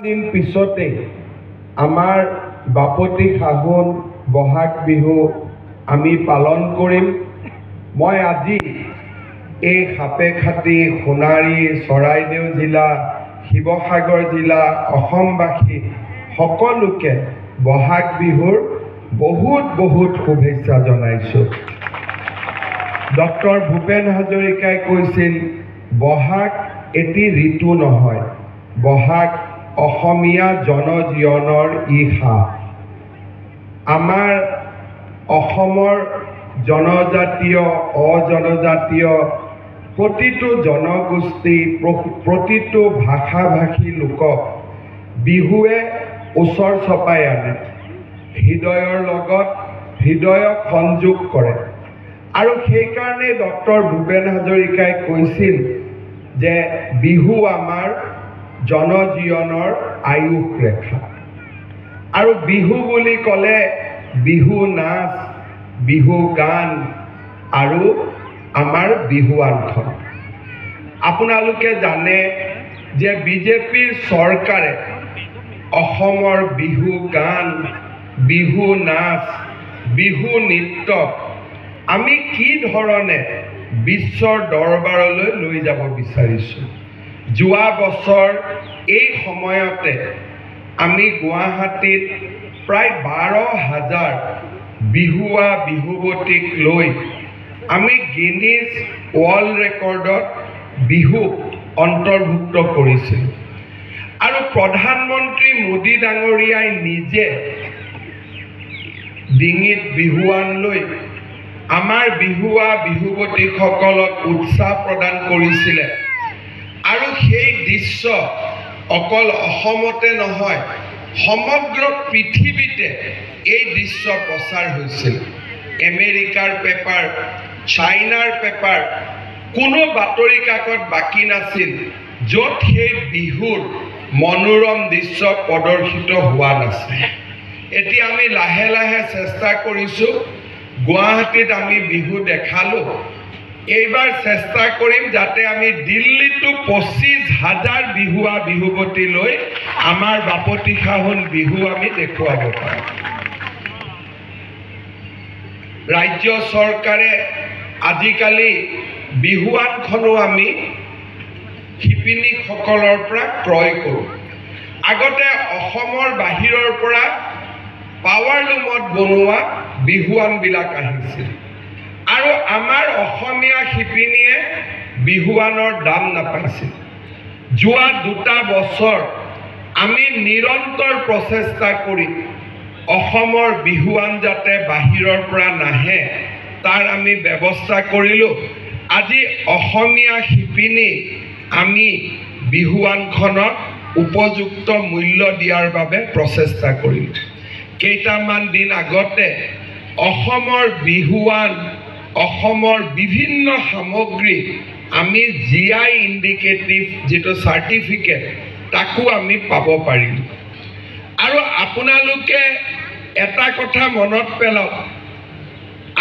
দিন পিছতে আমাৰ বাপতি সাহোন বহাগ বিহু আমি পালন কৰিম। মই আজি এই সাপেখাতি সোণাৰী চৰাইদেউ জিলা শিৱসাগৰ জিলা অসমবাসী সকলোকে বহাগ বিহুৰ বহুত শুভেচ্ছা জনাইছোঁ। ডক্টৰ ভূপেন হাজৰিকাই কৈছিল বহাগ এটি ঋতু নহয়, বহাগ অসমীয়া জনজীৱনৰ ইহা। আমাৰ অসমৰ জনজাতীয় অজনজাতীয় প্ৰতিটো জনগোষ্ঠী প্ৰতিটো ভাষা ভাষী লোকক বিহুৱে ওচৰ চপাই আনে, হৃদয়ৰ লগত হৃদয়ক সংযোগ কৰে। আৰু সেইকাৰণে ডক্টৰ ভূপেন হাজৰিকাই কৈছিল যে বিহু আমাৰ জনজীৱনৰ আয়ুস ৰেখা। আৰু বিহু বুলি ক'লে বিহু নাচ, বিহু গান আৰু আমাৰ বিহুৱানখন। আপোনালোকে জানে যে বিজেপিৰ চৰকাৰে অসমৰ বিহু গান, বিহু নাচ, বিহু নৃত্য আমি কি ধৰণে বিশ্বৰ দৰবাৰলৈ লৈ যাব বিচাৰিছোঁ। যোৱা বছৰ এই সময়তে আমি গুৱাহাটীত প্ৰায় 12,000 বিহুৱা বিহুৱতীক লৈ আমি গিনিজ ৱৰ্ল্ড ৰেকৰ্ডত বিহু অন্তৰ্ভুক্ত কৰিছিলোঁ। আৰু প্ৰধানমন্ত্ৰী মোদী ডাঙৰীয়াই নিজে ডিঙিত বিহুৱান লৈ আমাৰ বিহুৱা বিহুৱতীসকলক উৎসাহ প্ৰদান কৰিছিলে। আৰু সেই দৃশ্য অকল অসমতে নহয়, সমগ্ৰ পৃথিৱীতে এই দৃশ্য প্ৰচাৰ হৈছিল। আমেৰিকাৰ পেপাৰ, চাইনাৰ পেপাৰ, কোনো বাতৰি কাকত বাকী নাছিল য'ত সেই বিহুৰ মনোৰম দৃশ্য প্ৰদৰ্শিত হোৱা নাছিল। এতিয়া আমি লাহে লাহে চেষ্টা কৰিছোঁ, গুৱাহাটীত আমি বিহু দেখালোঁ। এইবাৰ চেষ্টা কৰিম যাতে আমি দিল্লীতো 25,000 বিহুৱা বিহুৱতী লৈ আমাৰ বাপতি সাহোন বিহু আমি দেখুৱাব পাৰোঁ। ৰাজ্য চৰকাৰে আজিকালি বিহুৱানখনো আমি শিপিনীসকলৰ পৰা ক্ৰয় কৰোঁ। আগতে অসমৰ বাহিৰৰ পৰা পাৱাৰ লুমত বনোৱা বিহুৱানবিলাক আহিছিল আৰু আমাৰ অসমীয়া শিপিনীয়ে বিহুৱানৰ দাম নাপাইছিল। যোৱা 2 বছৰ আমি নিৰন্তৰ প্ৰচেষ্টা কৰি অসমৰ বিহুৱান যাতে বাহিৰৰ পৰা নাহে তাৰ আমি ব্যৱস্থা কৰিলোঁ। আজি অসমীয়া শিপিনী আমি বিহুৱানখনত উপযুক্ত মূল্য দিয়াৰ বাবে প্ৰচেষ্টা কৰিলোঁ। কেইটামান দিন আগতে অসমৰ বিহুৱান, অসমৰ বিভিন্ন সামগ্ৰী আমি GI ইণ্ডিকেটিভ যিটো চাৰ্টিফিকেট তাকো আমি পাব পাৰিলোঁ। আৰু আপোনালোকে এটা কথা মনত পেলাওক,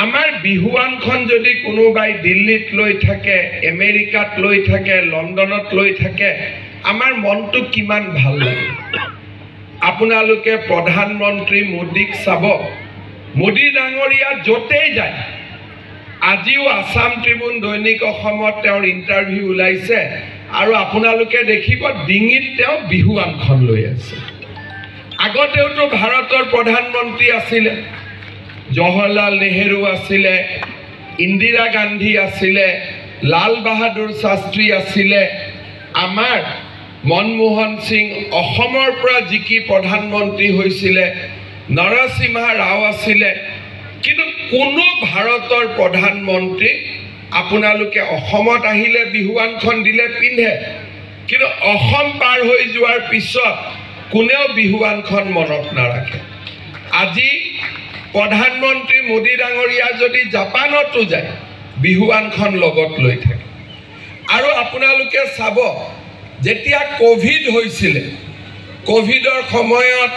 আমাৰ বিহুৱানখন যদি কোনোবাই দিল্লীত লৈ থাকে, আমেৰিকাত লৈ থাকে, লণ্ডনত লৈ থাকে, আমাৰ মনটো কিমান ভাল লাগে। আপোনালোকে প্ৰধানমন্ত্ৰী মোদীক চাব, মোদী ডাঙৰীয়া য'তেই যায়, আজিও আছাম ট্ৰিবিউন দৈনিক অসমত তেওঁৰ ইণ্টাৰভিউ ওলাইছে আৰু আপোনালোকে দেখিব ডিঙিত তেওঁ বিহুৱানখন লৈ আছে। আগতেওতো ভাৰতৰ প্ৰধানমন্ত্ৰী আছিলে, জৱাহৰলাল নেহেৰু আছিলে, ইন্দিৰা গান্ধী আছিলে, লাল বাহাদুৰ শাস্ত্ৰী আছিলে, আমাৰ মনমোহন সিং অসমৰ পৰা জিকি প্ৰধানমন্ত্ৰী হৈছিলে, নৰসিম্হা ৰাও আছিলে। কিন্তু কোনো ভাৰতৰ প্ৰধানমন্ত্ৰী আপোনালোকে অসমত আহিলে বিহুৱানখন দিলে পিন্ধে, কিন্তু অসম পাৰ হৈ যোৱাৰ পিছত কোনেও বিহুৱানখন মনত নাৰাখে। আজি প্ৰধানমন্ত্ৰী মোদী ডাঙৰীয়া যদি জাপানতো যায় বিহুৱানখন লগত লৈ থাকে। আৰু আপোনালোকে চাব, যেতিয়া কোভিড হৈছিলে, কোভিডৰ সময়ত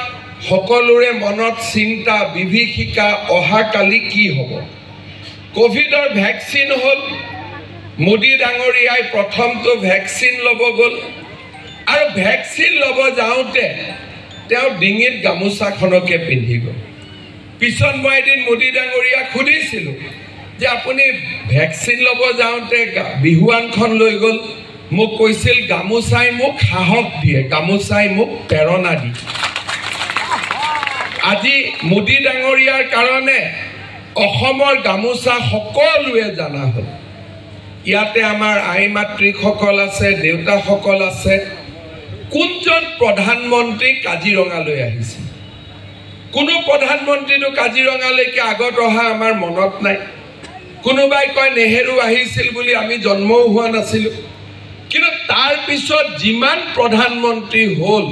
সকলোৰে মনত চিন্তা বিভীষিকা, অহাকালি কি হ'ব। কোভিডৰ ভেকচিন হ'ল, মোদী ডাঙৰীয়াই প্ৰথমটো ভেকচিন ল'ব গ'ল। আৰু ভেকচিন ল'ব যাওঁতে তেওঁ ডিঙিত গামোচাখনকে পিন্ধিব। পিছত মই এদিন মোদী ডাঙৰীয়াক সুধিছিলোঁ যে আপুনি ভেকচিন ল'ব যাওঁতে বিহুৱানখন লৈ গ'ল। মোক কৈছিল গামোচাই মোক সাহস দিয়ে, গামোচাই মোক প্ৰেৰণা দিয়ে। আজি মোদী ডাঙৰীয়াৰ কাৰণে অসমৰ গামোচা সকলোৱে জনা হ'ল। ইয়াতে আমাৰ আই মাতৃসকল আছে, দেউতাসকল আছে। কোনজন প্ৰধানমন্ত্ৰী কাজিৰঙালৈ আহিছে? কোনো প্ৰধানমন্ত্ৰীটো কাজিৰঙালৈকে আগত অহা আমাৰ মনত নাই। কোনোবাই কয় নেহেৰু আহিছিল বুলি, আমি জন্মও হোৱা নাছিলোঁ। কিন্তু তাৰ পিছত যিমান প্ৰধানমন্ত্ৰী হ'ল,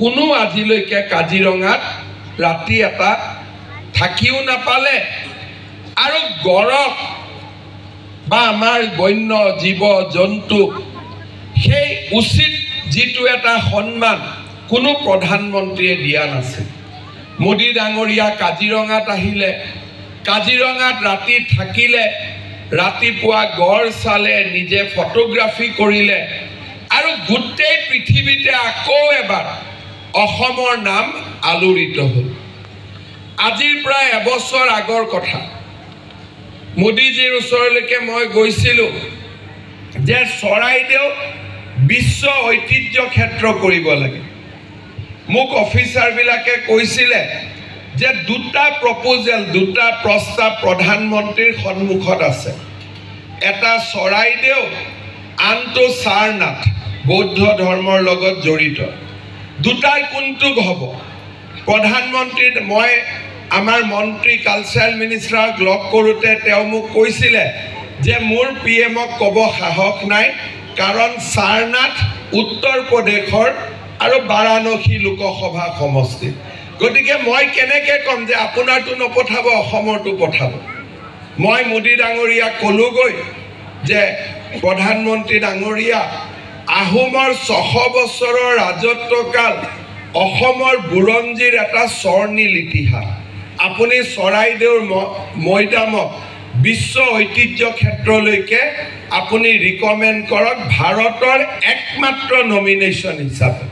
কোনো আজিলৈকে কাজিৰঙাত ৰাতি এটা থাকিও নাপালে। আৰু গড়ক বা আমাৰ বন্য জীৱ জন্তু সেই উচিত যিটো এটা সন্মান কোনো প্ৰধানমন্ত্ৰীয়ে দিয়া নাছিল। মোদী ডাঙৰীয়া কাজিৰঙাত আহিলে, কাজিৰঙাত ৰাতি থাকিলে, ৰাতিপুৱা গড় চালে, নিজে ফটোগ্ৰাফী কৰিলে, আৰু গোটেই পৃথিৱীতে আকৌ এবাৰ অসমৰ নাম আলোড়িত হ'ল। আজিৰ প্ৰায় এবছৰ আগৰ কথা, মোদীজীৰ ওচৰলৈকে মই গৈছিলোঁ যে চৰাইদেউ বিশ্ব ঐতিহ্য ক্ষেত্ৰ কৰিব লাগে। মোক অফিচাৰবিলাকে কৈছিলে যে দুটা প্ৰপ'জেল, দুটা প্ৰস্তাৱ প্ৰধানমন্ত্ৰীৰ সন্মুখত আছে। এটা চৰাইদেউ, আনটো সাৰনাথ, বৌদ্ধ ধৰ্মৰ লগত জড়িত। দুটাৰ কোনটো হ'ব? প্ৰধানমন্ত্ৰী, মই আমাৰ মন্ত্ৰী কালচাৰেল মিনিষ্টাৰক লগ কৰোঁতে তেওঁ মোক কৈছিলে যে মোৰ PM-ক ক'ব সাহস নাই, কাৰণ সাৰনাথ উত্তৰ প্ৰদেশৰ আৰু বাৰাণসী লোকসভা সমষ্টি। গতিকে মই কেনেকৈ ক'ম যে আপোনাৰটো নপঠাব, অসমৰটো পঠাব? মই মোদী ডাঙৰীয়াক ক'লোগৈ যে প্ৰধানমন্ত্ৰী ডাঙৰীয়া, আহোমৰ 600 বছৰৰ ৰাজত্বকাল, অসমৰ বুৰঞ্জীৰ এটা স্বৰ্ণীল ইতিহাস। আপুনি চৰাইদেউৰ মৈদামক বিশ্ব ঐতিহ্য ক্ষেত্ৰলৈকে আপুনি ৰিকমেণ্ড কৰক ভাৰতৰ একমাত্ৰ নমিনেশ্যন হিচাপে।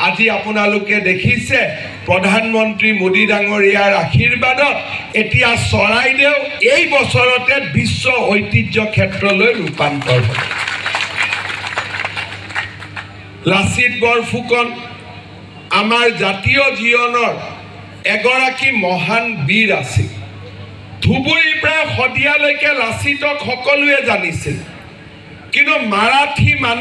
আজি আপোনালোকে দেখিছে প্ৰধানমন্ত্ৰী মোদী ডাঙৰীয়াৰ আশীৰ্বাদত এতিয়া চৰাইদেউ এই বছৰতে বিশ্ব ঐতিহ্য ক্ষেত্ৰলৈ ৰূপান্তৰ হ'ব। লাচিত বৰফুকন আমাৰ জাতীয় জীৱনৰ এগৰাকী মহান বীৰ আছিল। ধুবুৰীৰ পৰা শদিয়ালৈকে লাচিতক সকলোৱে জানিছিল, কিন্তু মাৰাঠী মানুহ